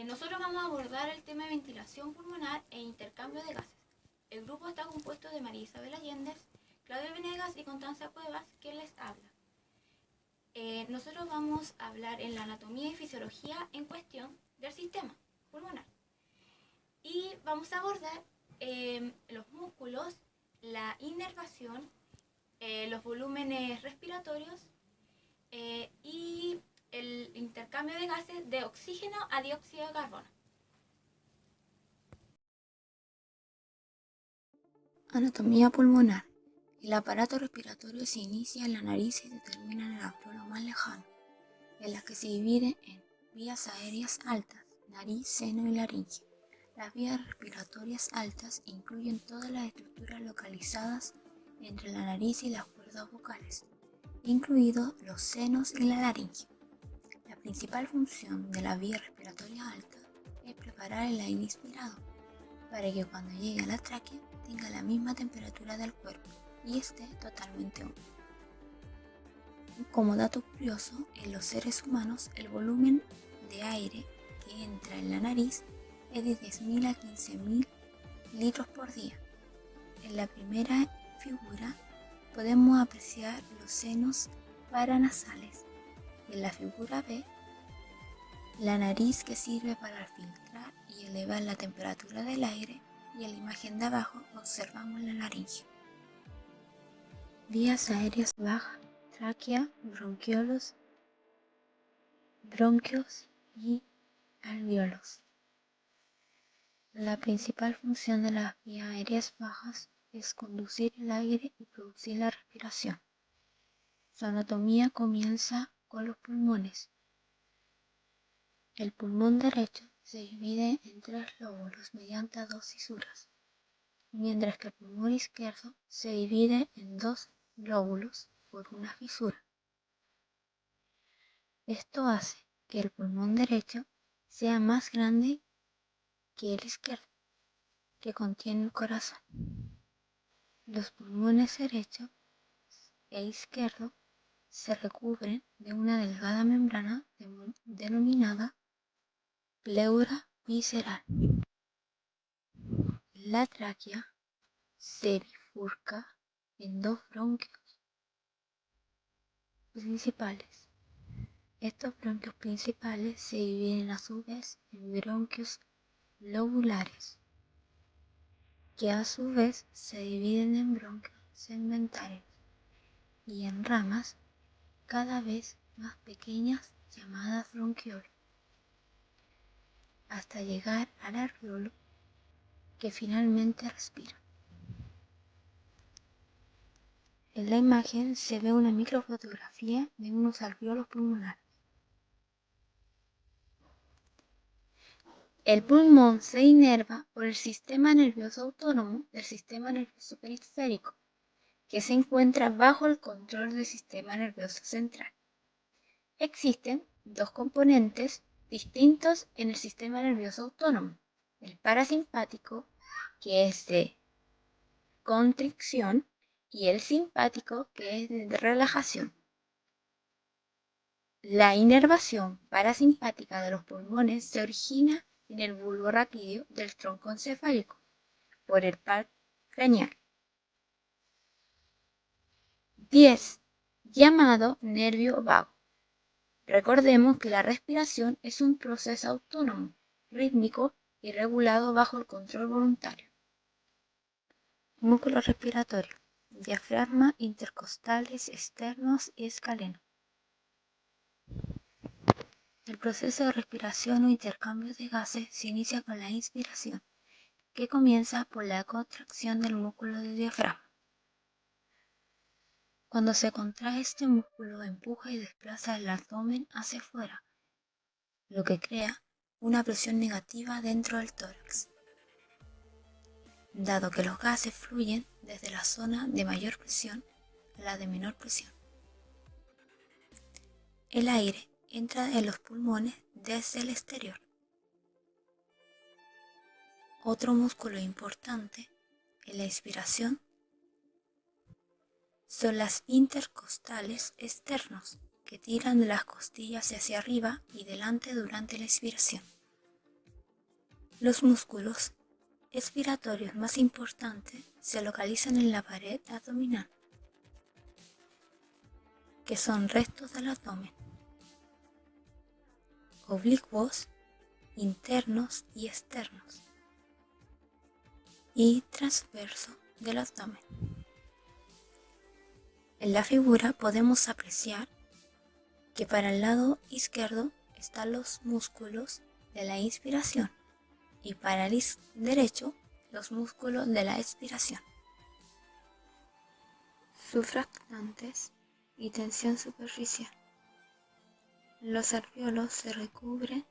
Nosotros vamos a abordar el tema de ventilación pulmonar e intercambio de gases. El grupo está compuesto de María Isabel Allende, Claudia Venegas y Constanza Cuevas, que les habla. Nosotros vamos a hablar en la anatomía y fisiología en cuestión del sistema pulmonar. Y vamos a abordar los músculos, la inervación, los volúmenes respiratorios y el intercambio de gases de oxígeno a dióxido de carbono. Anatomía pulmonar. El aparato respiratorio se inicia en la nariz y se termina en el alveolo más lejano, en la que se divide en vías aéreas altas, nariz, seno y laringe. Las vías respiratorias altas incluyen todas las estructuras localizadas entre la nariz y las cuerdas vocales, incluidos los senos y la laringe. La principal función de la vía respiratoria alta es preparar el aire inspirado, para que cuando llegue a la tráquea tenga la misma temperatura del cuerpo y esté totalmente húmedo. Como dato curioso, en los seres humanos el volumen de aire que entra en la nariz es de 10.000 a 15.000 litros por día. En la primera figura podemos apreciar los senos paranasales y en la figura B la nariz, que sirve para filtrar y elevar la temperatura del aire, y en la imagen de abajo observamos la laringe. Vías aéreas bajas, tráquea, bronquiolos y alvéolos. La principal función de las vías aéreas bajas es conducir el aire y producir la respiración. Su anatomía comienza con los pulmones. El pulmón derecho se divide en 3 lóbulos mediante 2 fisuras, mientras que el pulmón izquierdo se divide en 2 lóbulos por una fisura. Esto hace que el pulmón derecho sea más grande que el izquierdo, que contiene el corazón. Los pulmones derecho e izquierdo se recubren de una delgada membrana denominada pleura visceral. La tráquea se bifurca en 2 bronquios principales. Estos bronquios principales se dividen a su vez en bronquios lobulares, que a su vez se dividen en bronquios segmentarios y en ramas cada vez más pequeñas llamadas bronquiolos, hasta llegar al alvéolo, que finalmente respira. En la imagen se ve una microfotografía de unos alvéolos pulmonares. El pulmón se inerva por el sistema nervioso autónomo del sistema nervioso periférico, que se encuentra bajo el control del sistema nervioso central. Existen 2 componentes distintos en el sistema nervioso autónomo: el parasimpático, que es de constricción, y el simpático, que es de relajación. La inervación parasimpática de los pulmones se origina en el bulbo raquídeo del tronco encefálico, por el par craneal. 10. Llamado nervio vago. Recordemos que la respiración es un proceso autónomo, rítmico y regulado bajo el control voluntario. Músculo respiratorio: diafragma, intercostales, externos y escaleno. El proceso de respiración o intercambio de gases se inicia con la inspiración, que comienza por la contracción del músculo del diafragma. Cuando se contrae este músculo, empuja y desplaza el abdomen hacia afuera, lo que crea una presión negativa dentro del tórax, dado que los gases fluyen desde la zona de mayor presión a la de menor presión. El aire entra en los pulmones desde el exterior. Otro músculo importante en la inspiración son las intercostales externos, que tiran de las costillas hacia arriba y delante durante la inspiración. Los músculos expiratorios más importantes se localizan en la pared abdominal, que son restos del abdomen, oblicuos, internos y externos, y transverso del abdomen. En la figura podemos apreciar que para el lado izquierdo están los músculos de la inspiración y para el derecho los músculos de la expiración. Surfactantes y tensión superficial. Los alvéolos se recubren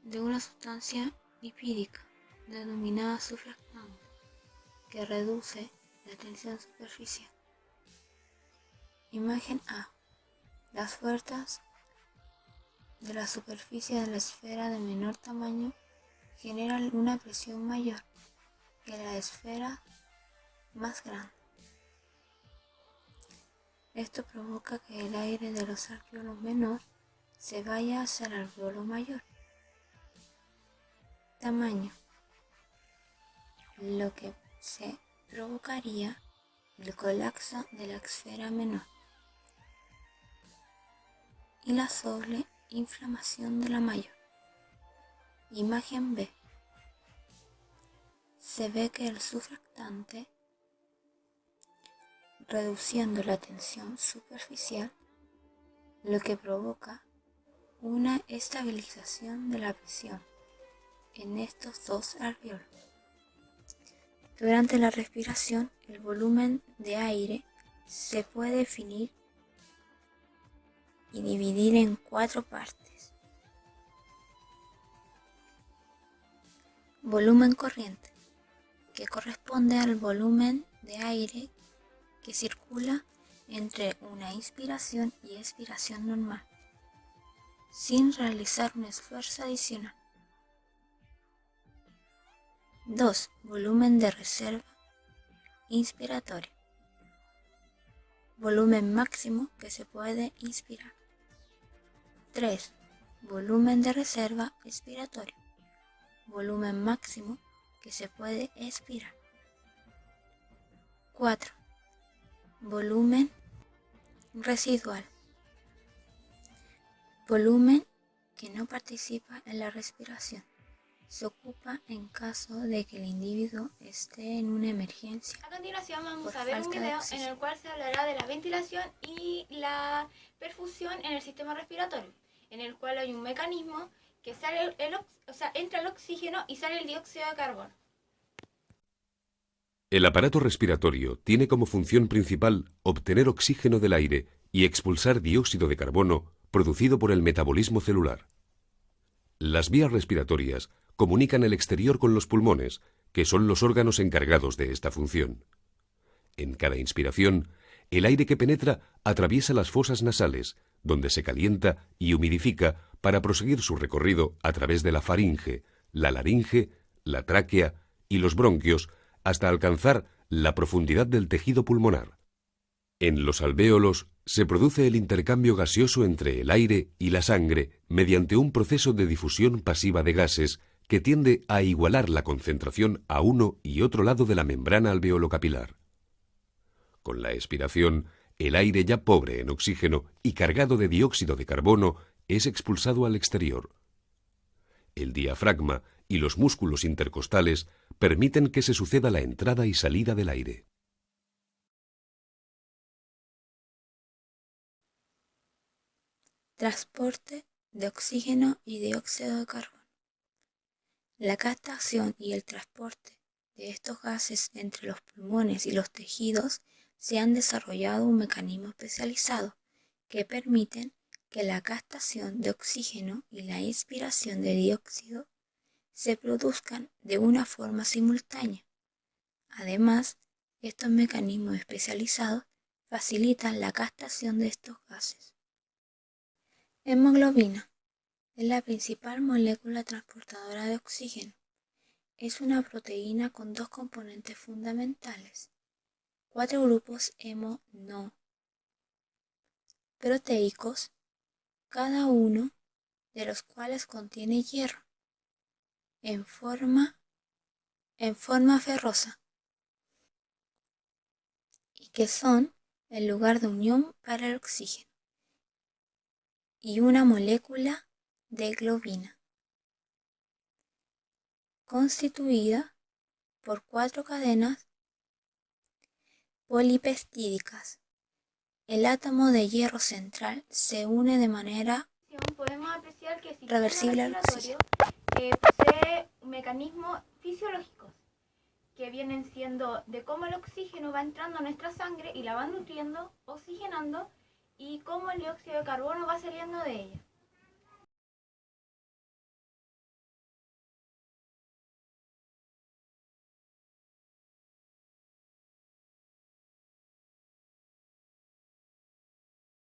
de una sustancia lipídica denominada surfactante que reduce la tensión superficial. Imagen A. Las fuerzas de la superficie de la esfera de menor tamaño generan una presión mayor que la esfera más grande. Esto provoca que el aire de los alvéolos menor se vaya hacia el alvéolo mayor. Tamaño, lo que se provocaría el colapso de la esfera menor y la sobreinflamación de la mayor. Imagen B. Se ve que el surfactante, reduciendo la tensión superficial, lo que provoca una estabilización de la presión en estos dos alvéolos. Durante la respiración, el volumen de aire se puede definir y dividir en 4 partes. Volumen corriente, que corresponde al volumen de aire que circula entre una inspiración y expiración normal, sin realizar un esfuerzo adicional. 2. Volumen de reserva inspiratorio. Volumen máximo que se puede inspirar. 3. Volumen de reserva expiratorio. Volumen máximo que se puede expirar. 4. Volumen residual. Volumen que no participa en la respiración. Se ocupa en caso de que el individuo esté en una emergencia. A continuación vamos a ver un video en el cual se hablará de la ventilación y la perfusión en el sistema respiratorio, en el cual hay un mecanismo que sale entra el oxígeno y sale el dióxido de carbono. El aparato respiratorio tiene como función principal obtener oxígeno del aire y expulsar dióxido de carbono producido por el metabolismo celular. Las vías respiratorias comunican el exterior con los pulmones, que son los órganos encargados de esta función. En cada inspiración, el aire que penetra atraviesa las fosas nasales, donde se calienta y humidifica para proseguir su recorrido a través de la faringe, la laringe, la tráquea y los bronquios hasta alcanzar la profundidad del tejido pulmonar. En los alvéolos se produce el intercambio gaseoso entre el aire y la sangre mediante un proceso de difusión pasiva de gases que tiende a igualar la concentración a uno y otro lado de la membrana alveolocapilar. Con la expiración, el aire ya pobre en oxígeno y cargado de dióxido de carbono es expulsado al exterior. El diafragma y los músculos intercostales permiten que se suceda la entrada y salida del aire. Transporte de oxígeno y dióxido de carbono. La captación y el transporte de estos gases entre los pulmones y los tejidos se han desarrollado un mecanismo especializado que permiten que la captación de oxígeno y la expiración de dióxido se produzcan de una forma simultánea. Además, estos mecanismos especializados facilitan la captación de estos gases. Hemoglobina es la principal molécula transportadora de oxígeno. Es una proteína con 2 componentes fundamentales, 4 grupos hemo no proteicos, cada uno de los cuales contiene hierro. en forma ferrosa y que son el lugar de unión para el oxígeno y una molécula de globina, constituida por 4 cadenas polipeptídicas. El átomo de hierro central se une de manera podemos apreciar que el sistema reversible al respiratorio oxígeno. posee mecanismos fisiológicos que vienen siendo de cómo el oxígeno va entrando a nuestra sangre y la va nutriendo, oxigenando, y cómo el dióxido de carbono va saliendo de ella.